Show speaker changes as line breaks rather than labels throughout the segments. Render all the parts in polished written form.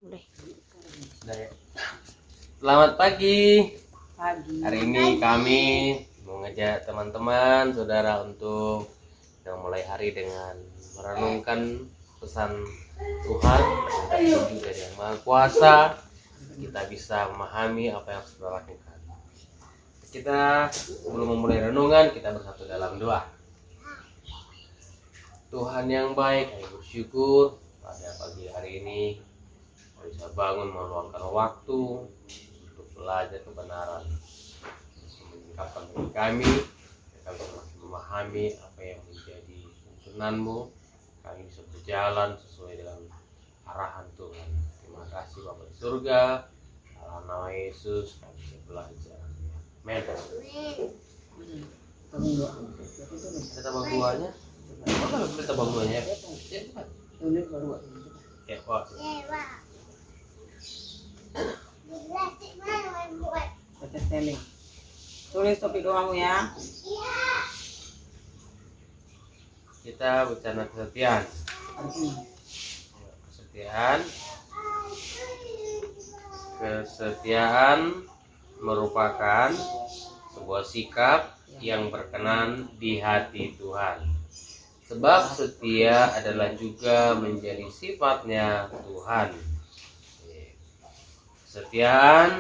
Mulai.
Selamat pagi.
Pagi.
Hari ini kami mau ngajak teman-teman, saudara untuk yang mulai hari dengan merenungkan pesan Tuhan, petunjuk dari Yang Maha Kuasa. Kita bisa memahami apa yang sudah lakukan. Kita sebelum memulai renungan, kita bersatu dalam doa. Tuhan yang baik, kami bersyukur pada pagi hari ini bisa bangun meluangkan waktu untuk belajar kebenaran, meningkatkan bagi kami semakin memahami apa yang menjadi tuntunanmu. Kami bisa berjalan sesuai dengan arahan Tuhan. Terima kasih Bapa di surga, dalam nama Yesus kami bisa belajar. Amin. Kita tabang buahnya. Mana kita tabang buahnya? Ya, Pak.
Baca spelling. Tulis topik doamu ya.
Kita bicara kesetiaan. Kesetiaan merupakan sebuah sikap yang berkenan di hati Tuhan. Sebab setia adalah juga menjadi sifatnya Tuhan. Kesetiaan,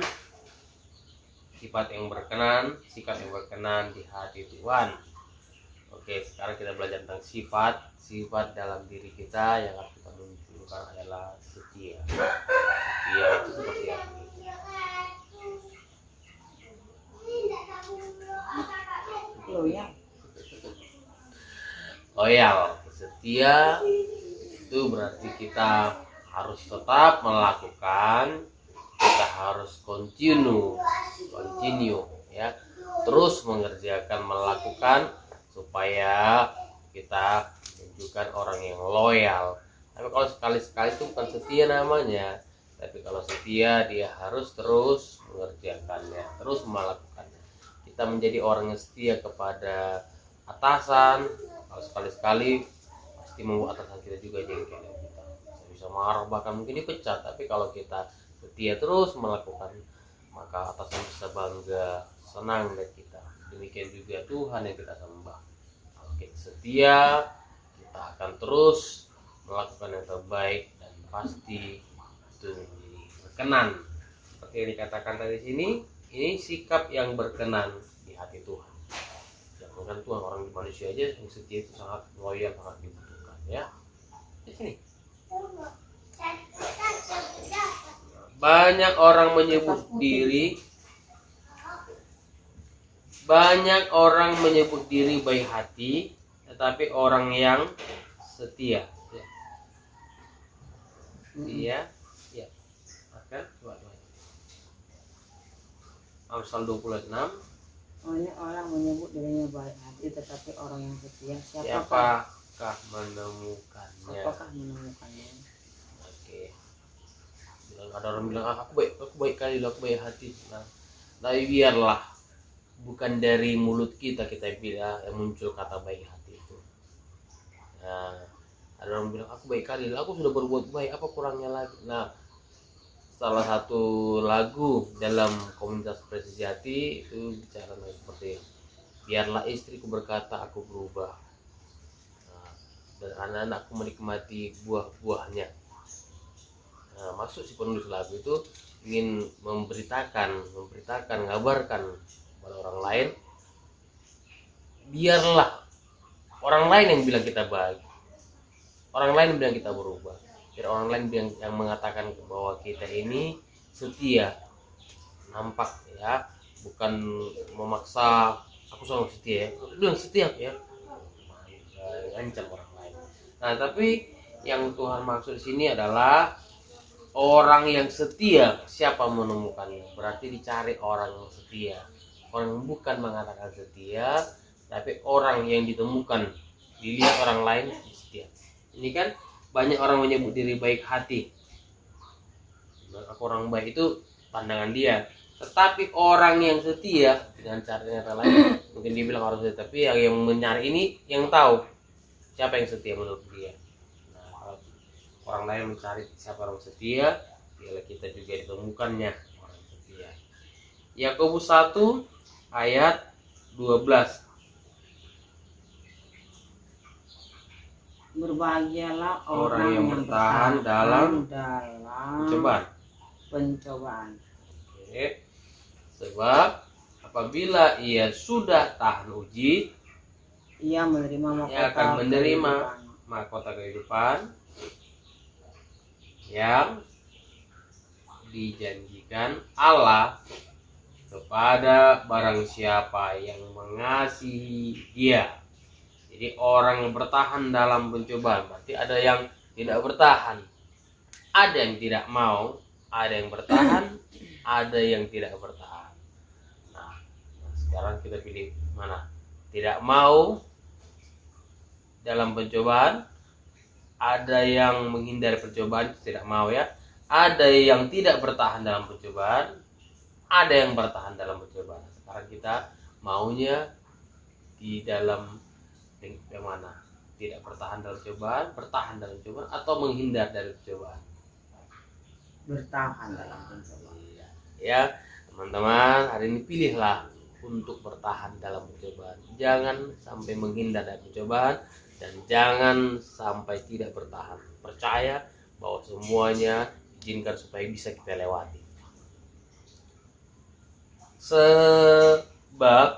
sifat yang berkenan, sikap yang berkenan di hati Tuhan. Oke, sekarang kita belajar tentang sifat dalam diri kita yang harus kita munculkan adalah setia. Setia itu seperti apa? Loyal. Setia itu berarti kita harus tetap melakukan, kita harus continue ya, terus mengerjakan, melakukan supaya kita menunjukkan orang yang loyal. Tapi kalau sekali-sekali itu bukan setia namanya. Tapi kalau setia dia harus terus mengerjakannya, terus melakukannya. Kita menjadi orang yang setia kepada atasan. Kalau sekali-sekali pasti membuat atasan kita juga jengkel. Kita bisa marah, bahkan mungkin dipecat. Tapi kalau kita setia terus melakukan, maka atasan bisa bangga, senang dari kita. Demikian juga Tuhan yang kita sembah. Kalau kita setia, kita akan terus melakukan yang terbaik dan pasti itu menjadi berkenan. Seperti yang dikatakan dari sini, ini sikap yang berkenan di hati Tuhan. Jangan Tuhan, orang di manusia aja yang setia itu sangat loyal, sangat dibutuhkan ya. Di sini. Banyak orang menyebut diri baik hati, tetapi orang yang setia. Iya. Akan Amsal 26.
Banyak orang menyebut dirinya baik hati, tetapi orang yang setia
Siapakah menemukannya? Oke. Ada orang bilang aku baik kali, aku baik hati. Nah, tapi biarlah bukan dari mulut kita bilang yang muncul kata baik hati itu. Nah, ada orang bilang aku baik kali, aku sudah berbuat baik, apa kurangnya lagi? Nah, salah satu lagu dalam komunitas Presejati itu bicara seperti biarlah istriku berkata aku berubah, dan anak-anakku menikmati buah-buahnya. Nah, maksud si penulis lagu itu ingin memberitakan, ngabarkan kepada orang lain, biarlah orang lain yang bilang kita baik, orang lain bilang kita berubah, biar orang lain yang mengatakan bahwa kita ini setia, nampak ya, bukan memaksa aku selalu setia ya, lu yang setia ya, ngancam orang lain. Nah, tapi yang Tuhan maksud di sini adalah orang yang setia. Siapa menemukannya? Berarti dicari orang yang setia, orang yang bukan mengatakan setia, tapi orang yang ditemukan, dilihat orang lain setia. Ini kan banyak orang menyebut diri baik hati. Aku orang baik itu pandangan dia. Tetapi orang yang setia dengan cara lain, mungkin dibilang orang setia, tapi yang mencari ini yang tahu siapa yang setia menurut dia. Nah, kalau orang lain mencari siapa orang setia, pastilah kita juga ditemukannya orang setia. Yakobus 1 ayat 12.
Berbahagialah
Orang yang bertahan dalam
pencobaan.
Oke. Sebab apabila ia sudah tahan uji,
Ia menerima
ia akan menerima mahkota kehidupan yang dijanjikan Allah kepada barang siapa yang mengasihi Dia. Jadi orang yang bertahan dalam pencobaan, berarti ada yang tidak bertahan, ada yang tidak mau, ada yang bertahan, ada yang tidak bertahan. Nah, sekarang kita pilih mana? Tidak mau dalam pencobaan, ada yang menghindari percobaan, tidak mau ya. Ada yang tidak bertahan dalam percobaan, ada yang bertahan dalam percobaan. Sekarang kita maunya di dalam yang mana? Tidak bertahan dalam cobaan, bertahan dalam cobaan, atau menghindar dari percobaan?
Bertahan dalam pencobaan.
Ya, teman-teman, hari ini pilihlah untuk bertahan dalam percobaan. Jangan sampai menghindar dari percobaan dan jangan sampai tidak bertahan. Percaya bahwa semuanya izinkan supaya bisa kita lewati. Sebab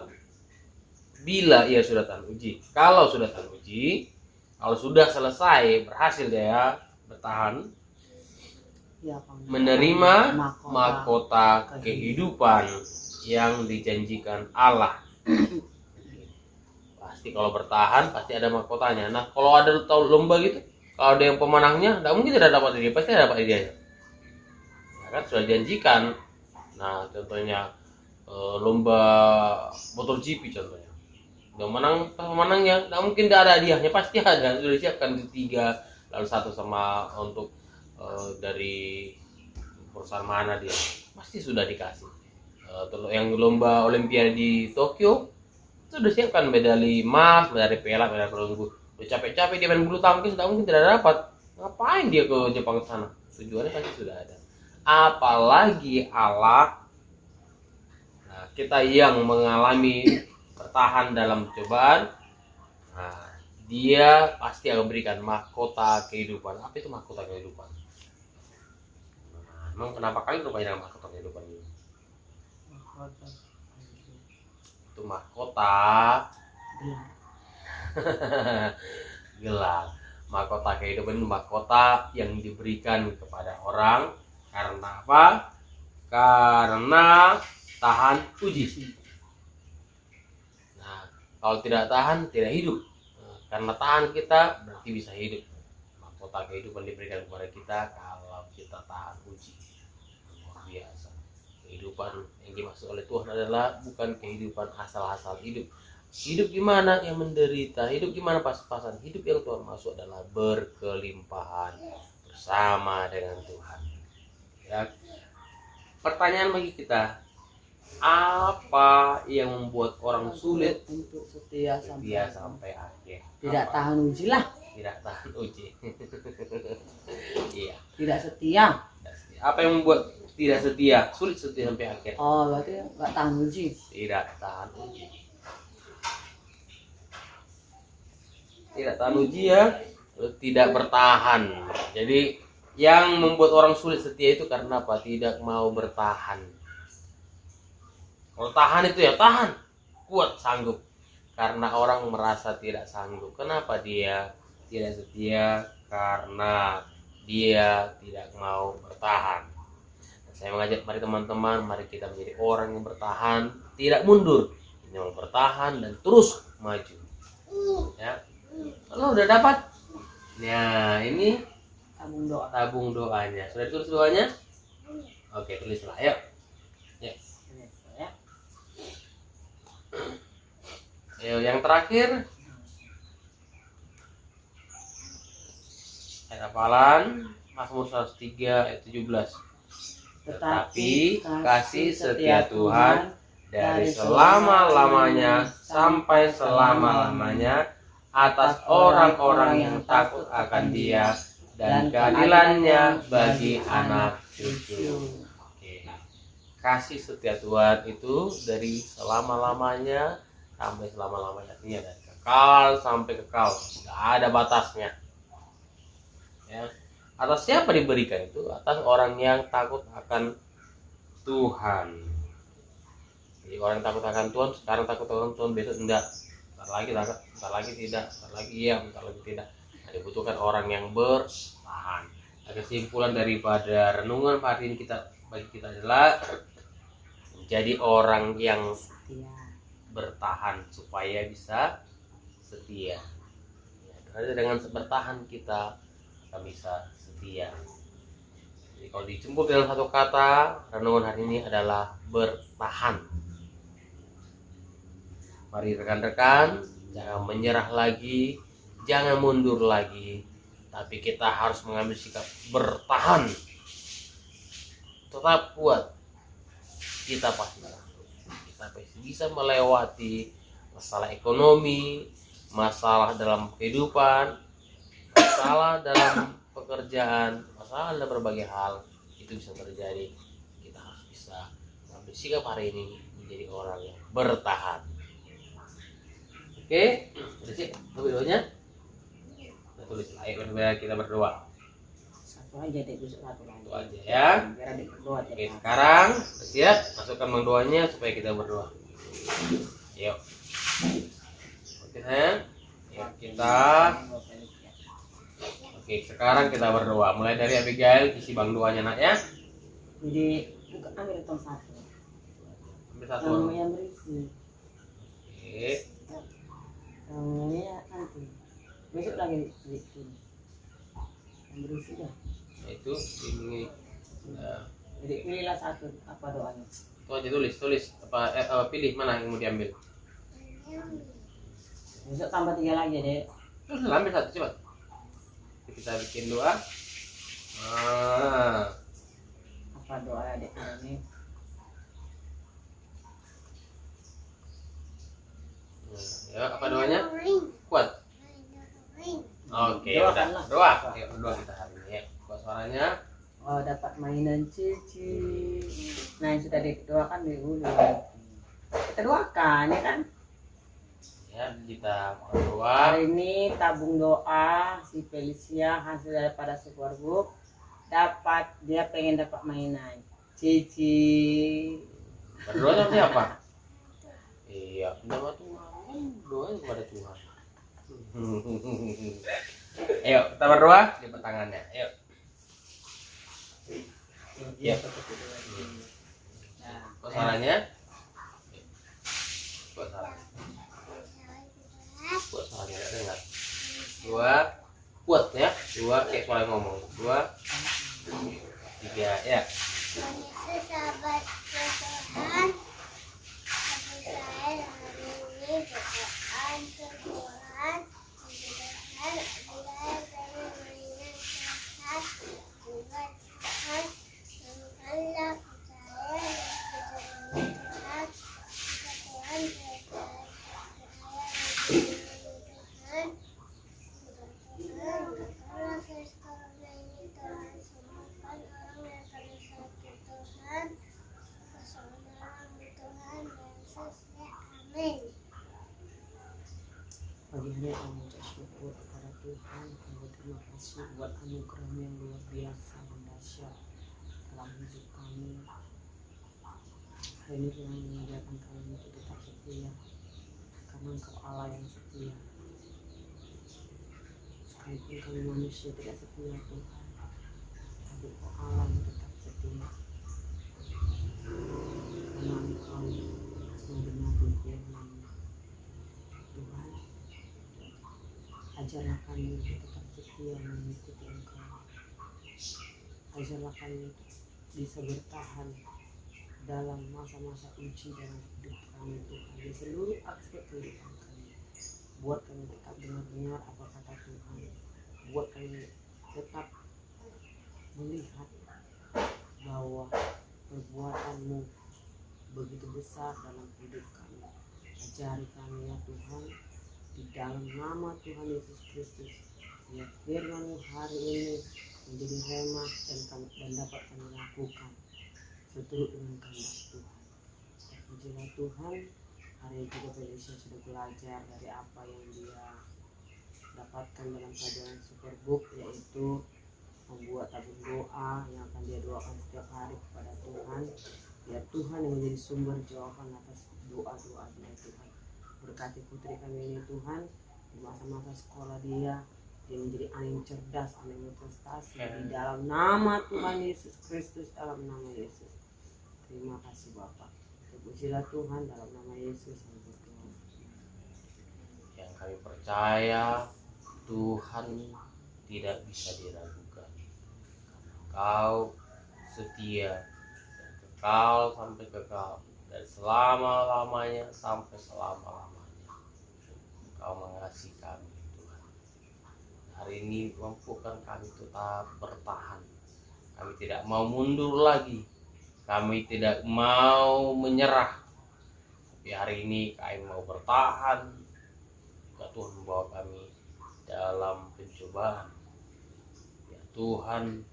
bila ia sudah tahan uji, kalau sudah tahan uji, kalau sudah selesai berhasil dia bertahan,
Ia
menerima mahkota kehidupan yang dijanjikan Allah. Pasti kalau bertahan pasti ada mahkotanya. Nah, kalau ada lomba gitu, kalau ada yang pemenangnya, tidak mungkin tidak dapat dia, pasti ada dapat dia. Nah, kan sudah dijanjikan. Nah, contohnya lomba motor GP contohnya. Yang menang pemenangnya, tidak mungkin tidak ada hadiahnya, pasti ada. Sudah disiapkan tiga, lalu satu sama untuk dari perusahaan mana dia, pasti sudah dikasih. Yang lomba Olimpiade di Tokyo itu udah siapkan medali emas, medali perak, medali perunggu. Udah capek-capek dia main bulu tangkis, tidak mungkin tidak dapat. Ngapain dia ke Jepang sana? Tujuannya pasti sudah ada. Apalagi Allah. Nah, kita yang mengalami bertahan dalam cobaan, nah, dia pasti akan berikan mahkota kehidupan. Apa itu mahkota kehidupan? Nah, emang kenapa kalian lupa mahkota kehidupan ini? Itu mahkota gelar. Mahkota kehidupan itu mahkota yang diberikan kepada orang karena apa? Karena tahan uji. Nah, kalau tidak tahan tidak hidup. Nah, karena tahan kita berarti bisa hidup. Mahkota kehidupan diberikan kepada kita kalau kita tahan uji. Luar biasa. Kehidupan yang dimaksud oleh Tuhan adalah bukan kehidupan asal-asal hidup. Hidup gimana yang menderita, hidup gimana pas-pasan. Hidup yang Tuhan maksud adalah berkelimpahan bersama dengan Tuhan. Ya. Pertanyaan bagi kita, apa yang membuat orang sulit
untuk setia
sampai akhir?
Tidak
Apa?
tahan uji lah.
Tidak tahan uji. Iya.
Tidak setia.
Apa yang membuat tidak setia, sulit setia sampai akhir?
Oh, berarti nggak tahan uji.
Tidak tahan uji. Tidak tahan uji ya, tidak bertahan. Jadi yang membuat orang sulit setia itu karena apa? Tidak mau bertahan. Kalau tahan itu ya tahan, kuat, sanggup. Karena orang merasa tidak sanggup. Kenapa dia tidak setia? Karena dia tidak mau bertahan. Saya mengajak mari teman-teman, mari kita menjadi orang yang bertahan, tidak mundur, yang bertahan dan terus maju. Ya, lo udah dapat? Nah, ini tabung doanya. Sudah tulis doanya? Oke, tulislah. Ayo. Yes. Ayo, yang terakhir. Ayat hafalan Mazmur 103 ayat 17. Tetapi kasih setia Tuhan dari selama-lamanya sampai selama-lamanya atas orang-orang yang takut akan Dia, dan keadilannya bagi anak cucu. Oke. Kasih setia Tuhan itu dari selama-lamanya sampai selama-lamanya, artinya dari kekal sampai kekal, nggak ada batasnya. Ya. Atas siapa diberikan itu? Atas orang yang takut akan Tuhan. Jadi orang yang takut akan Tuhan, sekarang takut akan Tuhan, besok enggak, bentar lagi tidak, bentar lagi iya, bentar lagi tidak. Nah, dibutuhkan orang yang bertahan. Nah, kesimpulan daripada renungan hari ini bagi kita adalah menjadi orang yang
Setia.
bertahan supaya bisa setia. Ya, karena dengan bertahan kita akan bisa setia. Jadi kalau dijemput dalam satu kata, renungan hari ini adalah bertahan. Mari rekan-rekan, jangan menyerah lagi, jangan mundur lagi, tapi kita harus mengambil sikap bertahan. Tetap kuat, kita pasti bisa melewati masalah ekonomi, masalah dalam kehidupan, masalah dalam pekerjaan, masalah dalam berbagai hal. Itu bisa terjadi. Kita harus bisa mengambil sikap hari ini menjadi orang yang bertahan. Oke, udah sih, doanya. Kita tulis, ayo kita berdoa.
Satu aja deh, besok satu lagi.
Itu aja ya.
Biar adik berdoa tiap
Oke,
hari.
sekarang siap, masukkan bang doanya supaya kita berdoa. Yuk. Oke, sayang. Yuk, kita. Oke, sekarang kita berdoa. Mulai dari Abigail, isi bang doanya nak ya.
Jadi ambil tong satu.
Ambil satu.
Yang berisi.
Oke.
Yang nanti. Besok lagi bikin. Yang berisi dah.
Nah, itu ini. Nah,
Jadi pilihlah satu, apa doanya?
itu aja tulis apa pilih mana yang mau diambil.
Besok tambah 3 lagi deh.
Terus ambil satu cepat. Kita bikin doa.
Apa doa adik ini?
Ya, apa doanya? Kuat. Oke,
Doakanlah.
udah. Doa. Ayo berdoa kita hari ini ya. Buat suaranya.
Oh, dapat mainan cici. Nah, yang sudah didoakan dulu. Kita doakan ya kan?
Ya, kita berdoa.
Hari ini tabung doa si Felicia hasil daripada sebuah grup dia pengen dapat mainan cici.
Berdoa sama siapa? Iya, sama Tuhan. Doa kepada Tuhan. Ayo, kita berdoa di tangannya. Ayo.
Iya,
Buat suaranya. Buat suaranya. Buat suaranya nggak dengar. Dua, kuat ya. Dua, kayak suara ngomong. 2, 3, ya.
Sahabat Tuhan, saya hari ini berdoa ke Tuhan, mudah-mudahan adalah dari mainan sehat, juga Tuhan, semoga percaya dan Tuhan, Tuhan Tuhan, kalau virus corona ini Tuhan sembuhkan orang yang kena sakit Tuhan, keselamatan Tuhan, Yesus ya, amin.
Pagi hari kami mengucap syukur kepada Tuhan. Kami terima kasih buat anugerah yang luar biasa dan dahsyat dalam hidup kami. Hari ini Tuhan mengajarkan kami untuk tetap setia, karena Engkau Allah yang setia. Sekalipun kami manusia tidak setia Tuhan, tapi Engkau Allah yang tetap setia. Karena Engkau membenahi firman Tuhan. Ajarlah kami untuk tetap setia mengikuti Engkau. Ajarlah kami untuk bisa bertahan dalam masa-masa uji dalam hidup kami Tuhan, di seluruh aspek kehidupan kami. Buat kami tetap benar-benar apa kata Tuhan. Buat kami tetap melihat bahwa perbuatan-Mu begitu besar dalam hidup kami. Ajari kami ya Tuhan, di dalam nama Tuhan Yesus Kristus Ya, firman hari ini menjadi remah dan dapat kami lakukan seturut dengan kehendak Tuhan. Pujilah Tuhan, hari ini juga Felicia sudah belajar dari apa yang dia dapatkan dalam pelajaran Superbook, yaitu membuat tabung doa yang akan dia doakan setiap hari kepada Tuhan. Biar Tuhan yang menjadi sumber jawaban atas doa-doa dia. Tuhan berkati putri kami ini Tuhan, di masa-masa sekolah dia menjadi anak yang cerdas, anak yang berprestasi di dalam nama Tuhan Yesus Kristus, dalam nama Yesus. Terima kasih Bapak. Pujilah Tuhan, dalam nama Yesus kami berdoa.
Yang kami percaya Tuhan tidak bisa diragukan. Kau setia dan kekal sampai kekal, dan selama-lamanya sampai selama-lamanya. Kau mengasihi kami Tuhan. Hari ini mampukan kami tetap bertahan. Kami tidak mau mundur lagi. Kami tidak mau menyerah. Tapi hari ini kami mau bertahan. Jika Tuhan membawa kami dalam pencobaan, ya Tuhan,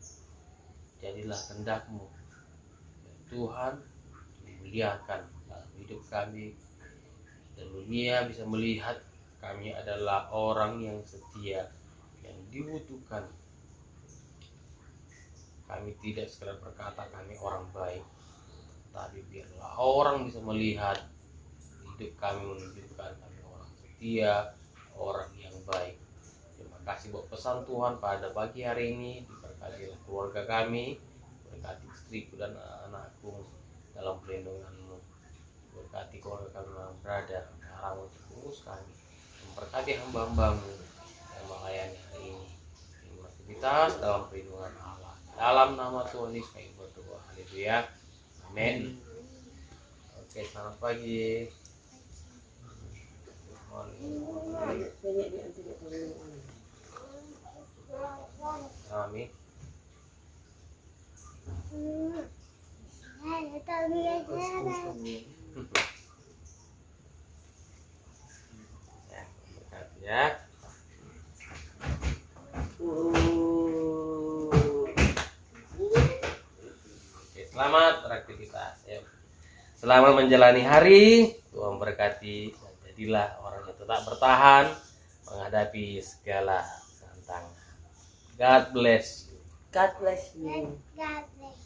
jadilah kehendak-Mu. Ya Tuhan, muliakan dalam hidup kami, dan dunia bisa melihat kami adalah orang yang setia, yang dibutuhkan. Kami tidak sekedar berkata kami orang baik, tapi biarlah orang bisa melihat hidup kami menunjukkan kami orang setia, orang yang baik. Terima kasih buat pesan Tuhan pada pagi hari ini. Diberkatilah keluarga kami, berkati istriku dan anakku dalam perlindungan-Mu. Berkati keluarga kami yang berada sekarang untuk urus kami. Memberkati hamba-hamba-Mu yang melayani hari ini. Aktivitas dalam perlindungan Allah. Dalam nama Tuhan Yesus kami berdoa. Haleluya. Amin. Oke, selamat pagi. Amin. Ya, berkati ya. Oke, selamat beraktivitas ya. Selamat menjalani hari. Tuhan berkati, dan jadilah orang yang tetap bertahan menghadapi segala tantangan. God bless you.
God bless you.
God bless